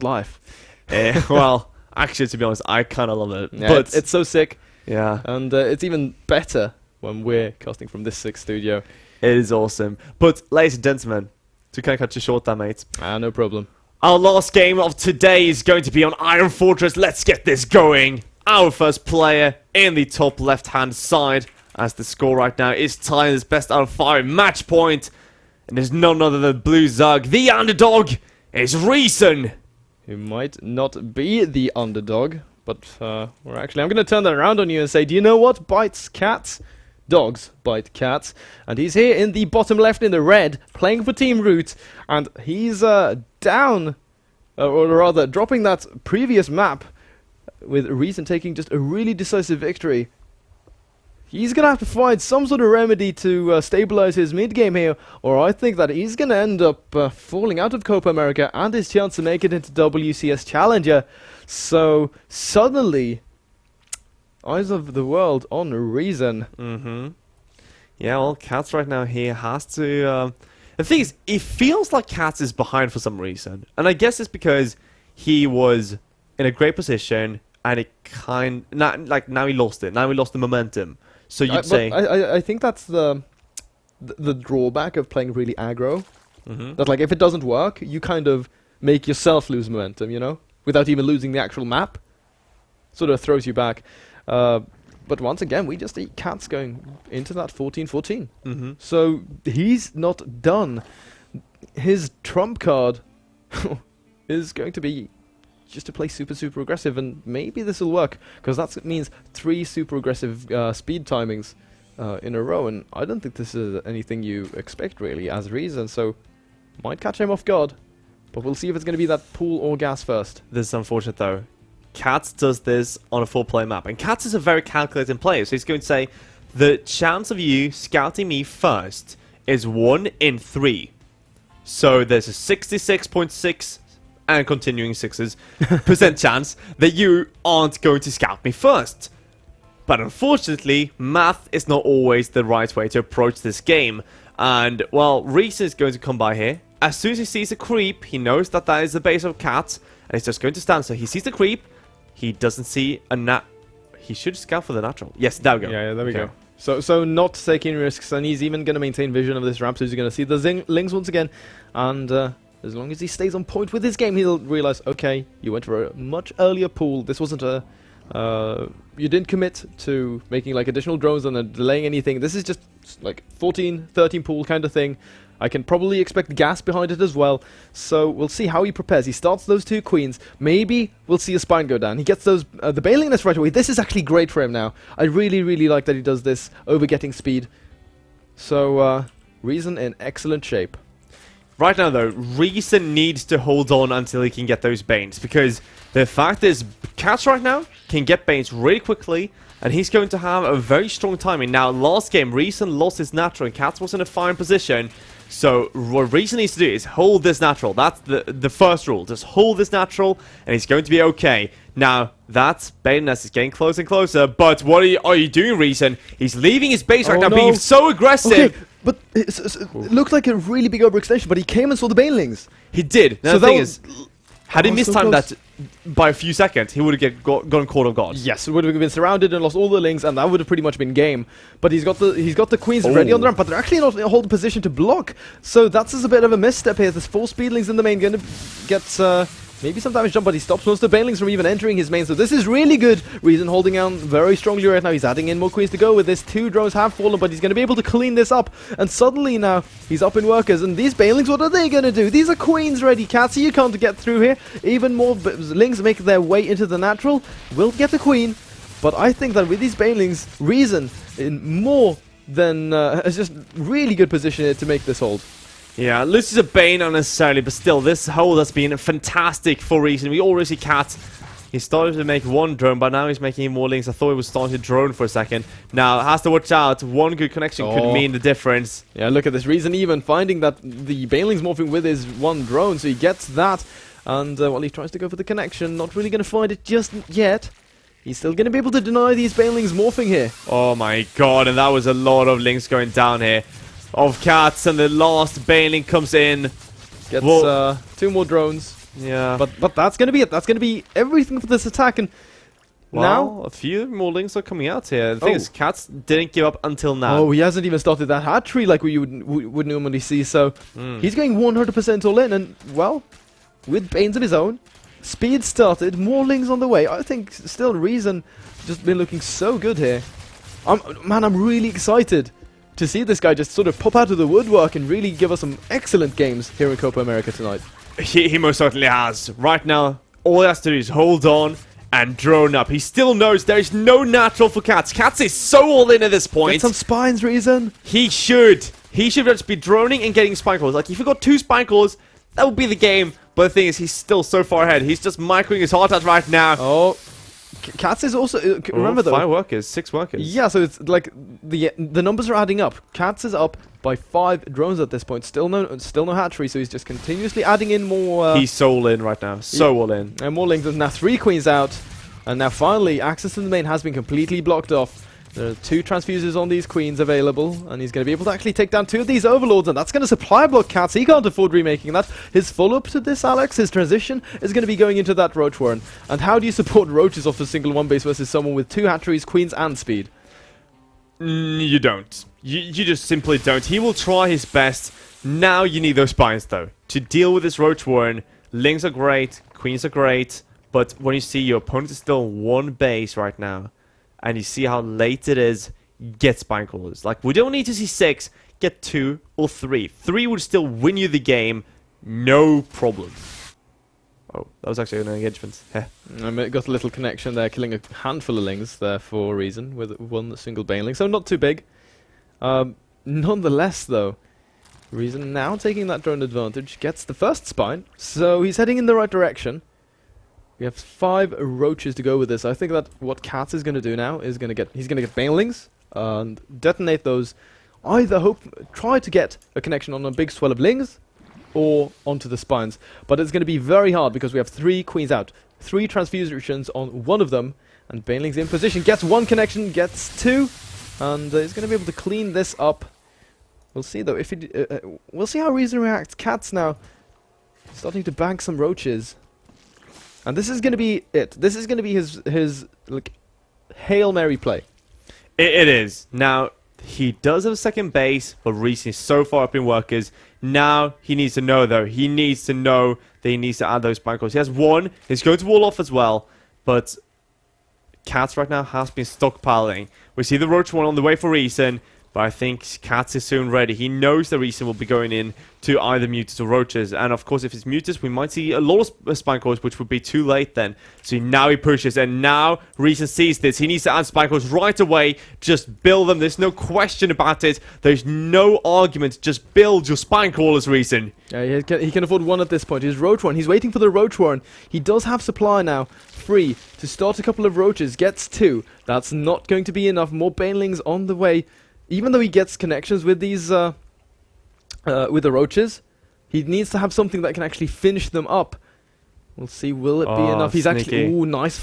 life. Well, actually, to be honest, I kind of love it. Yeah, but it's so sick. yeah, And it's even better when we're casting from this sick studio. it is awesome. But, ladies and gentlemen, to kind of cut you short there, mate. No problem. Our last game of today is going to be on Iron Fortress. Let's get this going. Our first player in the top left-hand side, as the score right now is tied as best out of 5 match point. And there's none other than Blue Zug. The underdog is Reason. Who might not be the underdog, but I'm going to turn that around on you and say, do you know what bites cats? Dogs bite cats. And he's here in the bottom left in the red, playing for Team Root, and he's down, or rather dropping that previous map, with Reason taking just a really decisive victory. He's going to have to find some sort of remedy to stabilize his mid-game here, or I think that he's going to end up falling out of CopaAmerica and his chance to make it into WCS Challenger. So, suddenly, eyes of the world on Reason. Yeah, well, CatZ right now here has to... the thing is, it feels like CatZ is behind for some reason. And I guess it's because he was in a great position, and it now he lost it. Now he lost the momentum. So you'd say... I think that's the drawback of playing really aggro. That, like, if it doesn't work, you kind of make yourself lose momentum, you know? Without even losing the actual map. Sort of throws you back. But once again, we just see CatZ going into that 14-14. So he's not done. His trump card is going to be just to play super aggressive, and maybe this will work, because that means 3 super aggressive speed timings in a row, and I don't think this is anything you expect really as Reason, so might catch him off guard, but we'll see if it's going to be that pool or gas first. This is unfortunate though. CatZ does this on a 4-player map, and CatZ is a very calculating player, so he's going to say, the chance of you scouting me first is 1 in 3. So there's a 66.6 and continuing 6% chance that you aren't going to scout me first. But unfortunately, math is not always the right way to approach this game. And, well, Reason is going to come by here. As soon as he sees a creep, he knows that that is the base of CatZ, and he's just going to stand. So he sees the creep, he doesn't see a he should scout for the natural. Yes, there we go. Yeah, there we go. So not taking risks, and he's even going to maintain vision of this ramp, so he's going to see the Lings once again, and as long as he stays on point with his game, he'll realize, okay, you went for a much earlier pool. This wasn't a... you didn't commit to making like additional drones and delaying anything. This is just like 14, 13 pool kind of thing. I can probably expect gas behind it as well. So we'll see how he prepares. He starts those 2 queens. Maybe we'll see a spine go down. He gets those the bailing nest right away. This is actually great for him now. I really like that he does this over getting speed. So Reason in excellent shape. Right now, though, Reason needs to hold on until he can get those Banes, because the fact is, CatZ right now can get Banes really quickly, and he's going to have a very strong timing. Now, last game, Reason lost his natural, and CatZ was in a fine position, so what Reason needs to do is hold this natural. That's the first rule. Just hold this natural, and he's going to be okay. Now, that Bane nest is getting closer and closer, but what are you doing, Reason? He's leaving his base right now, being so aggressive. Okay. But it looked like a really big overextension, but he came and saw the banelings. He did. Now, So the thing that is, had he mistimed close. that by a few seconds, he would have gotten caught off guard. Yes, it would have been surrounded and lost all the lings, and that would have pretty much been game. But he's got the queens ready on the ramp, but they're actually not in a hold position to block. So that's just a bit of a misstep here. There's 4 speedlings in the main, going to get maybe some damage done, but he stops most of the banelings from even entering his main. So this is really good. Reason holding on very strongly right now. He's adding in more queens to go with this. 2 drones have fallen, but he's going to be able to clean this up. And suddenly now, he's up in workers. And these banelings, what are they going to do? These are queens ready. CatZ, you can't get through here. Even more lings make their way into the natural. Will get the queen. But I think that with these banelings, Reason in more than has just really good position here to make this hold. Yeah, loses a Bane unnecessarily, but still, this hold has been fantastic for Reason. We already see CatZ. He started to make 1 drone, but now he's making more links. I thought he was starting to drone for a second. Now, has to watch out. 1 good connection could mean the difference. Yeah, look at this. Reason even finding that the banelings morphing with his 1 drone, so he gets that. And while he tries to go for the connection, not really going to find it just yet. He's still going to be able to deny these banelings morphing here. Oh my god, and that was a lot of links going down here. Of CatZ, and the last baneling comes in. Gets 2 more drones. Yeah. But that's going to be it. That's going to be everything for this attack. And now a few more lings are coming out here. The thing is, CatZ didn't give up until now. Oh, he hasn't even started that hatchery like we would normally see. So he's going 100% all in. And, well, with Banes of his own, speed started, more lings on the way. I think still Reason just been looking so good here. Man, I'm really excited to see this guy just sort of pop out of the woodwork and really give us some excellent games here in Copa America tonight. He most certainly has. Right now, all he has to do is hold on and drone up. He still knows there is no natural for CatZ. CatZ is so all in at this point. Get some spines, Reason. He should. He should just be droning and getting spine calls. Like, if he got 2 spine calls, that would be the game. But the thing is, he's still so far ahead. He's just microing his heart out right now. Oh, CatZ is also... remember though... 5 workers, 6 workers. Yeah, so it's like the numbers are adding up. CatZ is up by 5 drones at this point. Still no hatchery, so he's just continuously adding in more... he's so all in right now. So all in. And more lings. There's now 3 queens out. And now finally, access to the main has been completely blocked off. There are 2 transfusers on these queens available, and he's going to be able to actually take down 2 of these overlords, and that's going to supply block CatZ. He can't afford remaking that. His follow-up to this, Alex, his transition, is going to be going into that Roach Warren. And how do you support Roaches off a single 1 base versus someone with 2 hatcheries, queens, and speed? You don't. You just simply don't. He will try his best. Now you need those spines, though. To deal with this Roach Warren, lings are great, queens are great, but when you see your opponent is still 1 base right now, and you see how late it is, get spine callers. Like, we don't need to see 6, get 2 or 3. 3 would still win you the game, no problem. Oh, that was actually an engagement. I got a little connection there, killing a handful of lings there for a reason, with 1 single baneling, so not too big. Nonetheless, though, Reason now taking that drone advantage, gets the first spine, so he's heading in the right direction. We have 5 roaches to go with this. I think that what CatZ is going to do now is he's going to get banelings and detonate those. Either try to get a connection on a big swell of lings or onto the spines. But it's going to be very hard because we have 3 queens out, 3 transfusions on one of them, and banelings in position. Gets 1 connection, gets 2, and he's going to be able to clean this up. We'll see though. If we'll see how Reason reacts. CatZ now starting to bank some roaches. And this is going to be it. This is going to be his like Hail Mary play. It is. Now, he does have a second base, but Reason is so far up in workers. Now, he needs to know, though. He needs to know that he needs to add those spine calls. He has 1. He's going to wall off as well. But CatZ right now has been stockpiling. We see the Roach one on the way for Reason. But I think CatZ is soon ready. He knows the Reason will be going in to either Mutas or Roaches. And of course, if it's Mutas, we might see a lot of spine calls, which would be too late then. So now he pushes, and now Reason sees this. He needs to add spine calls right away. Just build them. There's no question about it. There's no argument. Just build your spine callers, Reason. Yeah, he can afford 1 at this point. His Roach Warren. He's waiting for the Roach Warren. He does have supply now. Free to start a couple of Roaches. Gets 2. That's not going to be enough. More banelings on the way. Even though he gets connections with these, with the roaches, he needs to have something that can actually finish them up. We'll see, will it be enough? He's sneaky. Actually, nice,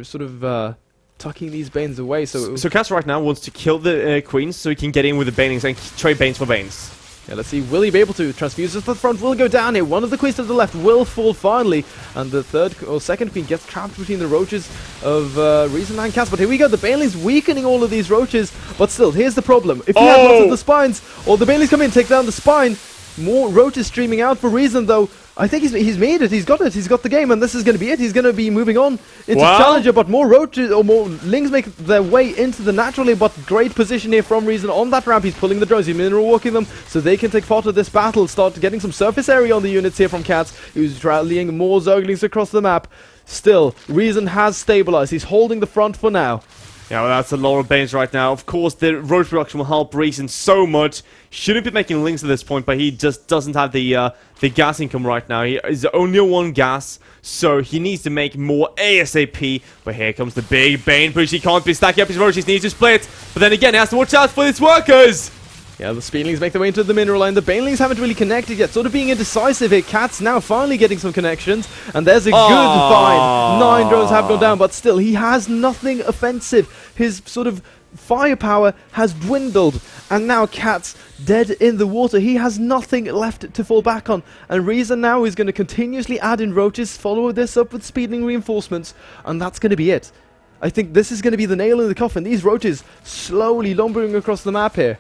sort of tucking these banes away. So CatZ right now wants to kill the queens so he can get in with the banelings and trade banes for banes. Yeah, let's see, will he be able to? Transfuse to the front will go down here. One of the queens to the left will fall finally. And the second queen gets trapped between the roaches of Reason and CatZ. But here we go, the banelings weakening all of these roaches. But still, here's the problem. If you have lots of the spines, or the banelings come in, take down the spine, more roaches streaming out for Reason though. I think he's made it, he's got the game, and this is going to be it. He's going to be moving on into Challenger, but more roaches, or more lings make their way into the naturally, but great position here from Reason on that ramp. He's pulling the drones, he's mineral walking them, so they can take part of this battle, start getting some surface area on the units here from CatZ, who's rallying more Zerglings across the map. Still, Reason has stabilized, he's holding the front for now. Yeah, well, that's a lot of banes right now. Of course, the roach production will help Reason so much. Shouldn't be making links at this point, but he just doesn't have the gas income right now. He is only on 1 gas, so he needs to make more ASAP. But here comes the big bane push. He can't be stacking up his roaches. He needs to split. But then again, he has to watch out for his workers. Yeah, the Speedlings make their way into the mineral line. The Banelings haven't really connected yet. Sort of being indecisive here. CatZ now finally getting some connections. And there's a good find. 9 drones have gone down, but still, he has nothing offensive. His sort of firepower has dwindled, and now CatZ dead in the water. He has nothing left to fall back on, and Reason now is going to continuously add in roaches, follow this up with speeding reinforcements, and that's going to be it. I think this is going to be the nail in the coffin. These roaches slowly lumbering across the map here.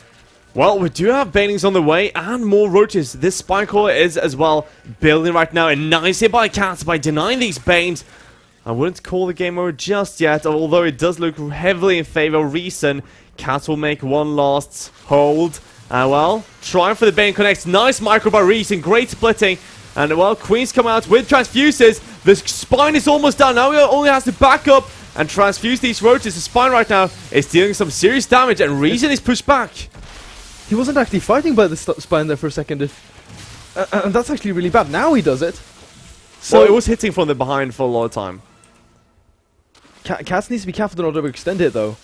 Well, we do have banelings on the way and more roaches. This spy core is as well building right now. A nice hit by CatZ by denying these banes. I wouldn't call the game over just yet, although it does look heavily in favor of Reason. CatZ will make one last hold. Well, trying for the Bane connects. Nice micro by Reason. Great splitting. And, well, Queen's come out with transfuses. The spine is almost down. Now he only has to back up and transfuse these roaches. The spine right now is dealing some serious damage, and Reason is pushed back. He wasn't actually fighting by the spine there for a second. And that's actually really bad. Now he does it. So it was hitting from the behind for a lot of time. CatZ needs to be careful to not overextend it, though.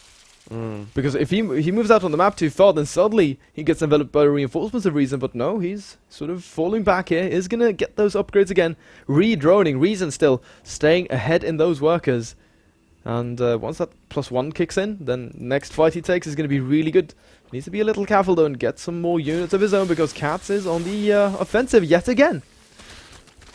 Because if he moves out on the map too far, then suddenly he gets enveloped by reinforcements of Reason. But no, he's sort of falling back here. Is going to get those upgrades again. Re-droning. Reason still staying ahead in those workers. And once that +1 kicks in, then next fight he takes is going to be really good. Needs to be a little careful, though, and get some more units of his own, because CatZ is on the offensive yet again.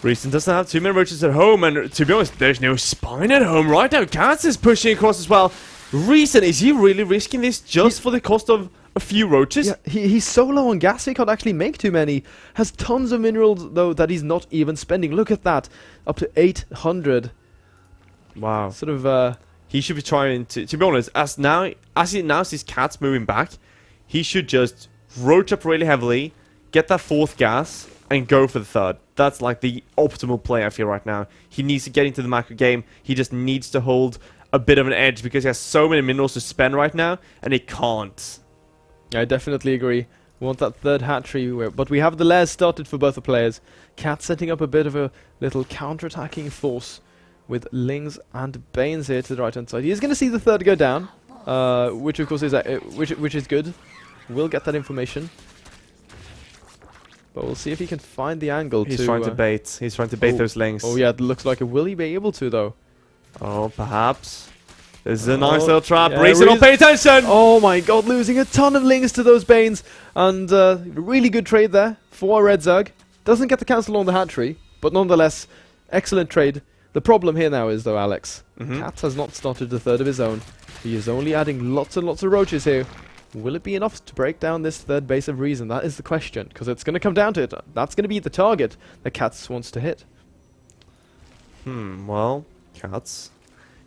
Reason doesn't have too many roaches at home, and to be honest, there's no spine at home right now. CatZ is pushing across as well. Reason, is he really risking this just for the cost of a few roaches? Yeah, he's so low on gas he can't actually make too many. Has tons of minerals, though, that he's not even spending. Look at that. Up to 800. Wow. Sort of, he should be trying to be honest, as he now sees CatZ moving back, he should just roach up really heavily, get that 4th gas, and go for the 3rd. That's like the optimal play, I feel, right now. He needs to get into the macro game. He just needs to hold a bit of an edge because he has so many minerals to spend right now, and he can't. I definitely agree. We want that 3rd hatchery, but we have the layers started for both the players. CatZ setting up a bit of a little counter-attacking force with Lings and Banes here to the right-hand side. He's going to see the 3rd go down, which of course is which is good. We'll get that information. But we'll see if he can find the angle. He's trying to bait. He's trying to bait those Lings. Oh yeah, it looks like it. Will he be able to, though? Oh, perhaps. This is a nice little trap. Yeah, Reason, don't pay attention! Oh my god, losing a ton of Lings to those Banes. And really good trade there for Red Zerg. Doesn't get the cancel on the hatchery, but nonetheless, excellent trade. The problem here now is, though, Alex, CatZ has not started the 3rd of his own. He is only adding lots and lots of roaches here. Will it be enough to break down this 3rd base of Reason? That is the question, because it's going to come down to it. That's going to be the target that CatZ wants to hit. Well, CatZ,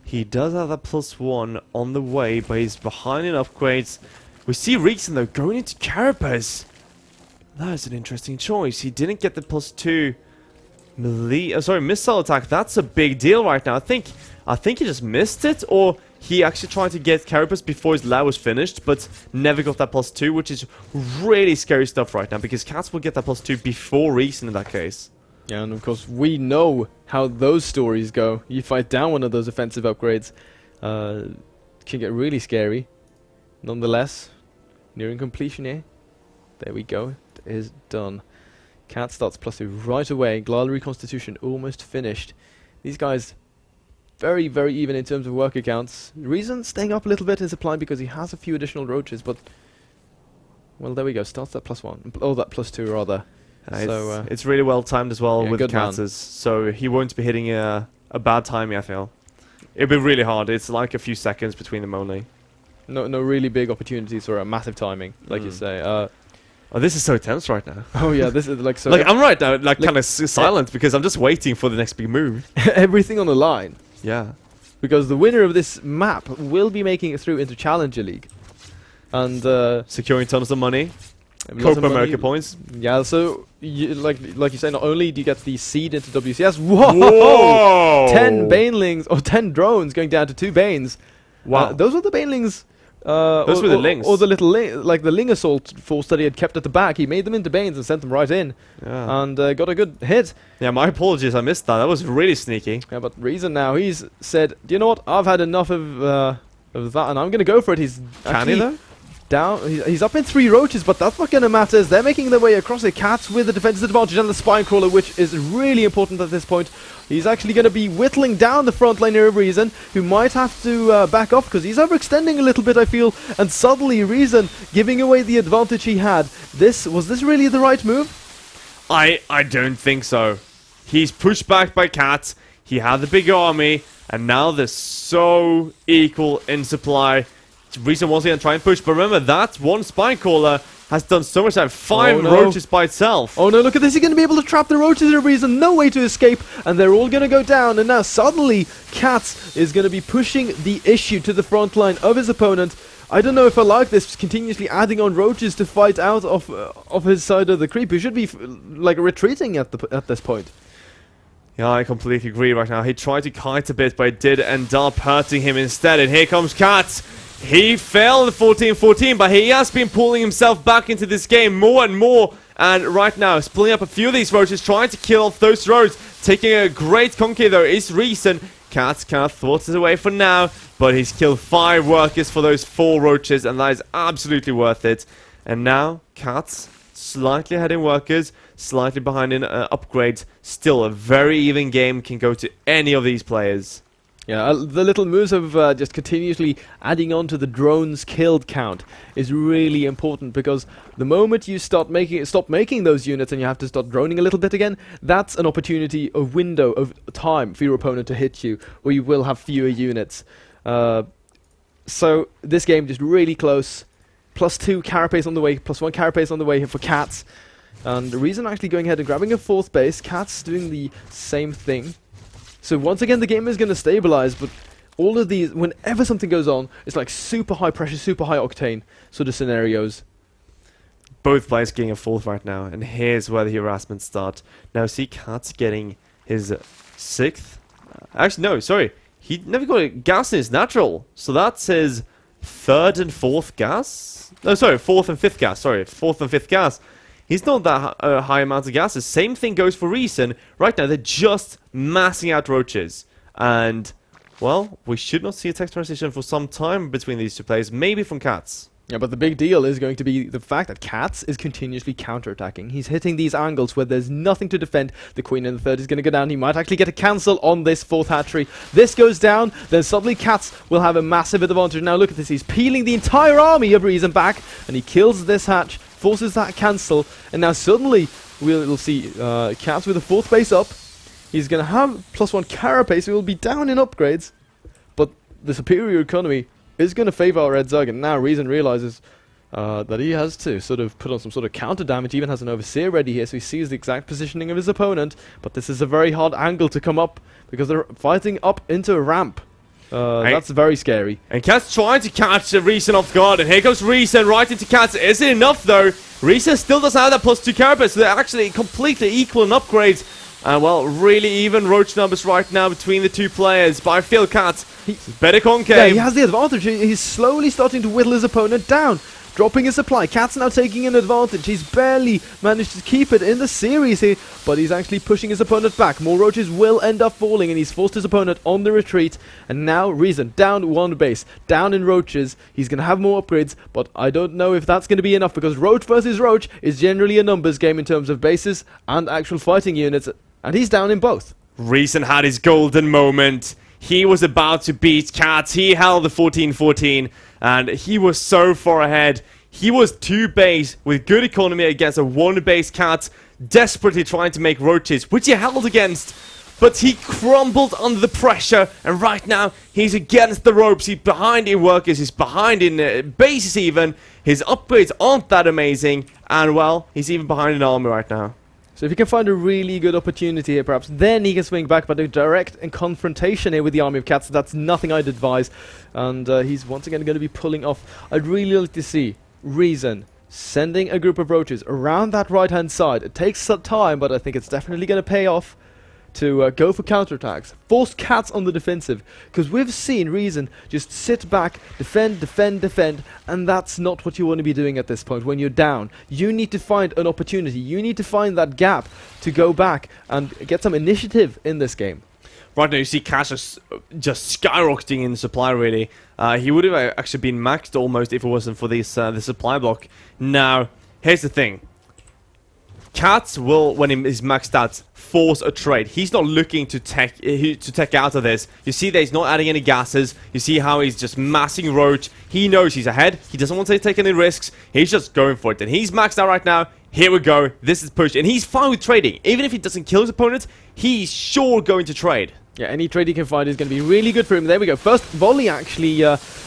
he does have that +1 on the way, but he's behind in upgrades. We see Reason, though, going into Carapace. That is an interesting choice. He didn't get the +2 missile attack. That's a big deal right now. I think he just missed it, or he actually tried to get Carapace before his lab was finished, but never got that +2, which is really scary stuff right now, because CatZ will get that +2 before Reason in that case. Yeah, and of course we know how those stories go. You fight down one of those offensive upgrades, can get really scary. Nonetheless, nearing completion here. There we go. It is done. CatZ starts +2 right away. Glal Reconstitution almost finished. These guys very, very even in terms of work accounts. Reason staying up a little bit in supply because he has a few additional roaches, but well, there we go. Starts that +1. Oh, that +2 rather. So it's really well timed as well, yeah, with CatZ's, so he won't be hitting a bad timing, I feel. It'll be really hard. It's like a few seconds between them only. No really big opportunities for a massive timing, like you say. Oh, this is so tense right now. Oh yeah, this is like so. Like I'm right now, like kind of silent because I'm just waiting for the next big move. Everything on the line. Yeah. Because the winner of this map will be making it through into Challenger League. And securing tons of money. CopaAmerica points. Yeah, so like you say, not only do you get the seed into WCS, whoa! 10 banelings or 10 drones going down to 2 banes. Wow. Those were the banelings. Those were the Lings. Or the little like the Ling assault force that he had kept at the back. He made them into banes and sent them right in. Yeah. And got a good hit. Yeah, my apologies, I missed that. That was really sneaky. Yeah, but Reason now, he's said, do you know what? I've had enough of that, and I'm going to go for it. He's Can he though? Down, he's up in 3 roaches, but that's not going to matter as they're making their way across it. CatZ with the defensive advantage and the spine crawler, which is really important at this point. He's actually going to be whittling down the front line here of Reason, who might have to back off because he's overextending a little bit, I feel. And suddenly Reason giving away the advantage he had. Was this really the right move? I don't think so. He's pushed back by CatZ. He had the bigger army, and now they're so equal in supply. Reason once again try and push, but remember that one spine caller has done so much damage. 5 roaches by itself. Oh no, look at this. He's going to be able to trap the roaches for Reason. No way to escape, and they're all going to go down. And now suddenly CatZ is going to be pushing the issue to the front line of his opponent. I don't know if I like this, continuously adding on roaches to fight out of his side of the creep. He should be like retreating at this point. Yeah, I completely agree right now. He tried to kite a bit, but it did end up hurting him instead. And here comes CatZ. He failed the 14-14, but he has been pulling himself back into this game more and more. And right now, splitting up a few of these roaches, trying to kill off those roads. Taking a great conquer, though, is Reason. CatZ kind of thwarts his away for now, but he's killed 5 workers for those 4 roaches, and that is absolutely worth it. And now, CatZ slightly ahead in workers, slightly behind in upgrades. Still a very even game, can go to any of these players. Yeah, the little moves of just continuously adding on to the drones killed count is really important, because the moment you stop making those units and you have to start droning a little bit again, that's an opportunity, a window of time for your opponent to hit you, where you will have fewer units. So this game just really close. +2 carapace on the way, +1 carapace on the way here for CatZ. And the Reason actually going ahead and grabbing a 4th base. CatZ doing the same thing. So once again, the game is going to stabilize, but all of these, whenever something goes on, it's like super high pressure, super high octane sort of scenarios. Both players getting a 4th right now, and here's where the harassment starts. Now see CatZ getting his 6th. Actually, no, sorry. He never got a gas in his natural. So that's his 3rd and 4th gas? No, sorry, 4th and 5th gas. Sorry, 4th and 5th gas. He's not that high amount of gases. Same thing goes for Reason. Right now, they're just massing out roaches. And, well, we should not see a tech transition for some time between these 2 players. Maybe from CatZ. Yeah, but the big deal is going to be the fact that CatZ is continuously counterattacking. He's hitting these angles where there's nothing to defend. The queen in the 3rd is going to go down. He might actually get a cancel on this 4th hatchery. This goes down, then suddenly CatZ will have a massive advantage. Now look at this. He's peeling the entire army of Reason back, and he kills this hatch, forces that cancel, and now suddenly we'll see CatZ with a 4th base up. He's going to have +1 carapace. He will be down in upgrades, but the superior economy is going to favor our Red Zug, and now Reason realizes that he has to sort of put on some sort of counter damage. He even has an Overseer ready here, so he sees the exact positioning of his opponent, but this is a very hard angle to come up because they're fighting up into a ramp. That's very scary. And CatZ trying to catch Reason off guard, and here comes Reason right into CatZ. Is it enough though? Reason still doesn't have that +2 carapace, so they're actually completely equal in upgrades. And well, really even roach numbers right now between the 2 players. But I feel CatZ better concave. Yeah, he has the advantage. He's slowly starting to whittle his opponent down, dropping his supply. CatZ now taking an advantage. He's barely managed to keep it in the series here, but he's actually pushing his opponent back. More roaches will end up falling, and he's forced his opponent on the retreat. And now Reason down 1 base, down in roaches. He's going to have more upgrades, but I don't know if that's going to be enough, because roach versus roach is generally a numbers game in terms of bases and actual fighting units, and he's down in both. Reason had his golden moment. He was about to beat CatZ. He held the 14-14, and he was so far ahead. He was 2 base with good economy against a 1 base CatZ, desperately trying to make roaches, which he held against. But he crumbled under the pressure, and right now he's against the ropes. He's behind in workers, he's behind in bases even. His upgrades aren't that amazing, and well, he's even behind in armor right now. So if he can find a really good opportunity here, perhaps, then he can swing back, but a direct confrontation here with the army of CatZ, that's nothing I'd advise. And he's once again going to be pulling off. I'd really like to see Reason sending a group of roaches around that right-hand side. It takes some time, but I think it's definitely going to pay off to go for counterattacks. Force CatZ on the defensive, because we've seen Reason just sit back, defend, defend, defend, and that's not what you want to be doing at this point when you're down. You need to find an opportunity. You need to find that gap to go back and get some initiative in this game. right now you see cash just skyrocketing in supply, really. He would have actually been maxed almost if it wasn't for this the supply block. Now, here's the thing. CatZ will, when he's maxed out, force a trade. He's not looking to tech out of this. You see that he's not adding any gases. You see how he's just massing Roach. He knows he's ahead. He doesn't want to take any risks. He's just going for it. And he's maxed out right now. Here we go. This is push. And he's fine with trading. Even if he doesn't kill his opponent, he's sure going to trade. Yeah, any trade he can find is going to be really good for him. There we go. First volley actually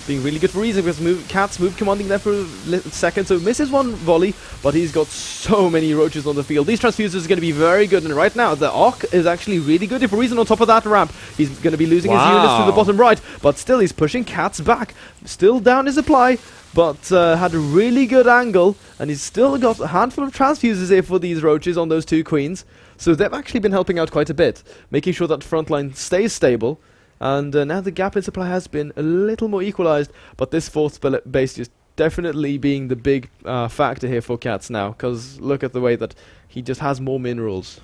being really good for Reason because CatZ move commanding there for a second. So misses one volley, but he's got so many roaches on the field. These transfusers are going to be very good. And right now, the arc is actually really good. If Reason on top of that ramp, he's going to be losing his units to the bottom right. But still, he's pushing CatZ back. Still down his supply, but had a really good angle. And he's still got a handful of transfusers here for these roaches on those two queens. So they've actually been helping out quite a bit, making sure that front line stays stable. And now the gap in supply has been a little more equalized, but this fourth base is definitely being the big factor here for CatZ now, because look at the way that he just has more minerals.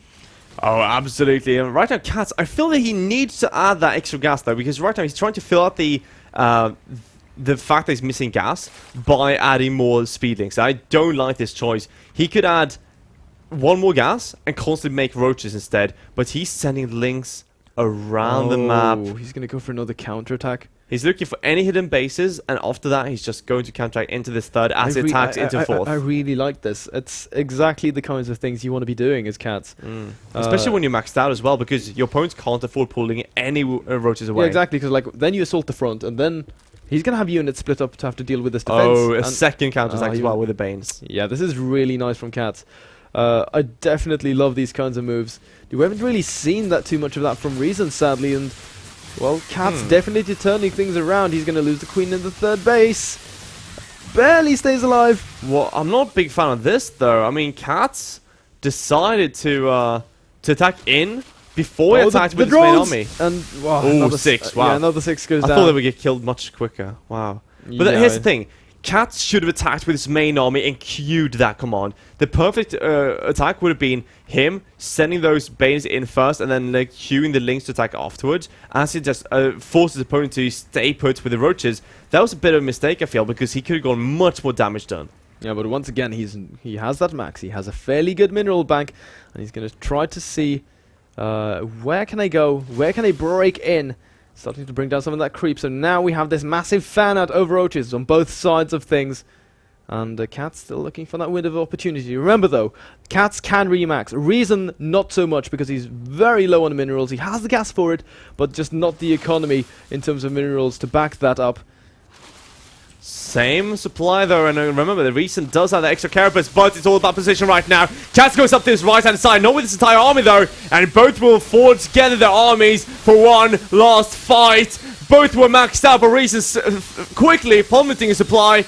Oh, absolutely. And right now, CatZ, I feel that he needs to add that extra gas, though, because right now he's trying to fill out the fact that he's missing gas by adding more speed links. I don't like this choice. He could add one more gas and constantly make roaches instead, but he's sending links around the map. He's going to go for another counterattack. He's looking for any hidden bases, and after that, he's just going to counteract into this third as he attacks into fourth. I really like this. It's exactly the kinds of things you want to be doing as CatZ. Especially when you're maxed out as well, because your opponents can't afford pulling any roaches away. Yeah, exactly, because like then you assault the front, and then he's going to have units split up to have to deal with this defense. Oh, a second counterattack as well with the Banes. Yeah, this is really nice from CatZ. I definitely love these kinds of moves. We haven't really seen that too much of that from Reason, sadly, and well, CatZ definitely turning things around. He's going to lose the queen in the third base. Barely stays alive. Well, I'm not a big fan of this, though. I mean, CatZ decided to attack in before he attacked with his main army. And wow, another 6. Wow, yeah, another 6 goes down. I thought they would get killed much quicker. Wow. But here's the thing. CatZ should have attacked with his main army and queued that command. The perfect attack would have been him sending those Banes in first and then like queuing the links to attack afterwards, as he just forced his opponent to stay put with the roaches. That was a bit of a mistake, I feel, because he could have gotten much more damage done. Yeah, but once again, he has that max. He has a fairly good mineral bank, and he's going to try to see where can I go, where can I break in. Starting to bring down some of that creep. So now we have this massive fan out over roaches on both sides of things. And CatZ still looking for that window of opportunity. Remember though, CatZ can remax. Reason not so much because he's very low on minerals. He has the gas for it, but just not the economy in terms of minerals to back that up. Same supply though, and remember the Reason does have the extra carapace, but it's all about position right now. CatZ goes up to his right hand side, not with his entire army though, and both will forge together their armies for one last fight. Both were maxed out, but Reason quickly plummeting his supply.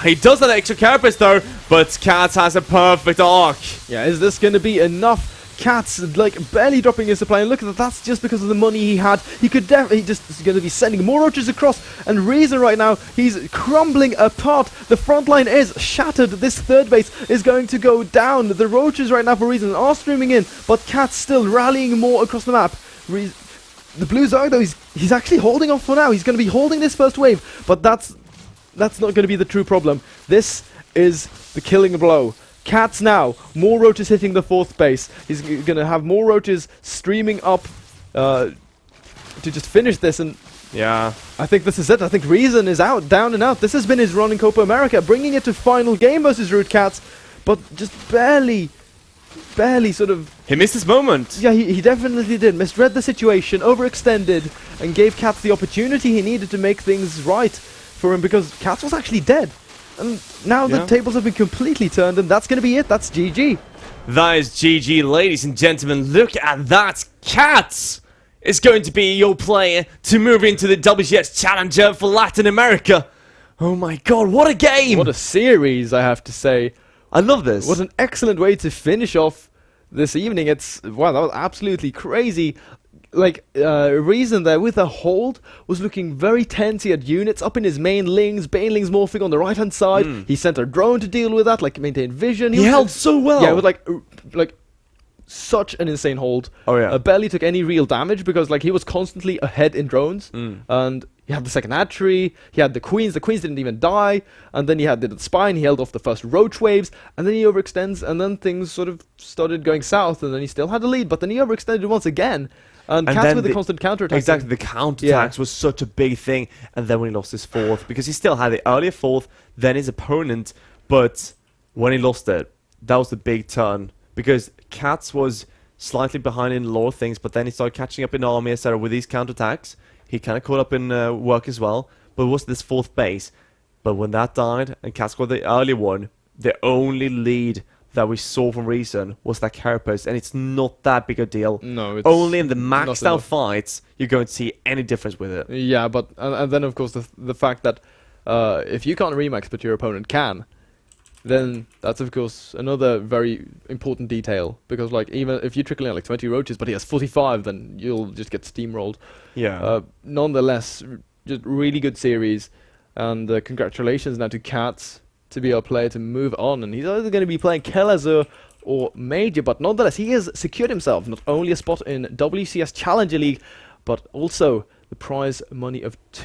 He does have the extra carapace though, but CatZ has a perfect arc. Yeah, is this going to be enough? CatZ like barely dropping his supply, and look at that, that's just because of the money he had. He could definitely just going to be sending more roaches across, and Reason right now, he's crumbling apart. The front line is shattered. This third base is going to go down. The roaches right now for Reason are streaming in, but CatZ still rallying more across the map. The blue zone though, he's actually holding off for now. He's going to be holding this first wave, but that's not going to be the true problem. This is the killing blow. CatZ now, more roaches hitting the fourth base. He's going to have more roaches streaming up to just finish this, and yeah, I think this is it. I think Reason is out, down and out. This has been his run in CopaAmerica, bringing it to final game versus Ro8 CatZ, but just barely sort of... He missed his moment. Yeah, he definitely did. Misread the situation, overextended, and gave CatZ the opportunity he needed to make things right for him, because CatZ was actually dead. And now the tables have been completely turned, and that's going to be it. That's GG. That is GG, ladies and gentlemen. Look at that. CatZ is going to be your player to move into the WGS Challenger for Latin America. Oh my god, what a game. What a series, I have to say. I love this. What an excellent way to finish off this evening. Wow, that was absolutely crazy. Like, Reason there with a hold was looking very tense. He had units up in his banelings morphing on the right hand side. He sent a drone to deal with that, like maintain vision. He held so well. Yeah, with like such an insane hold. Oh yeah. Barely took any real damage because like he was constantly ahead in drones, and he had the second hatchery, he had the queens didn't even die, and then he had the spine, he held off the first roach waves, and then he overextends, and then things sort of started going south, and then he still had the lead, but then he overextended once again. And CatZ with the constant counterattack. Exactly, the counterattacks was such a big thing. And then when he lost his fourth, because he still had the earlier fourth, then his opponent, but when he lost it, that was the big turn. Because CatZ was slightly behind in a lot of things, but then he started catching up in army, etc. with these counterattacks. He kind of caught up in work as well, but it was this fourth base. But when that died, and CatZ got the earlier one, the only lead that we saw from recent was that carapace, and it's not that big a deal. No, it's only in the maxed out fights you're going to see any difference with it. Yeah, but and then of course the fact that if you can't remax but your opponent can, then that's of course another very important detail, because like even if you trickle in like 20 roaches but he has 45, then you'll just get steamrolled. Yeah. Nonetheless, just really good series, and congratulations now to CatZ to be our player to move on, and he's either going to be playing CatZ or Major, but nonetheless he has secured himself not only a spot in WCS Challenger League, but also the prize money of 2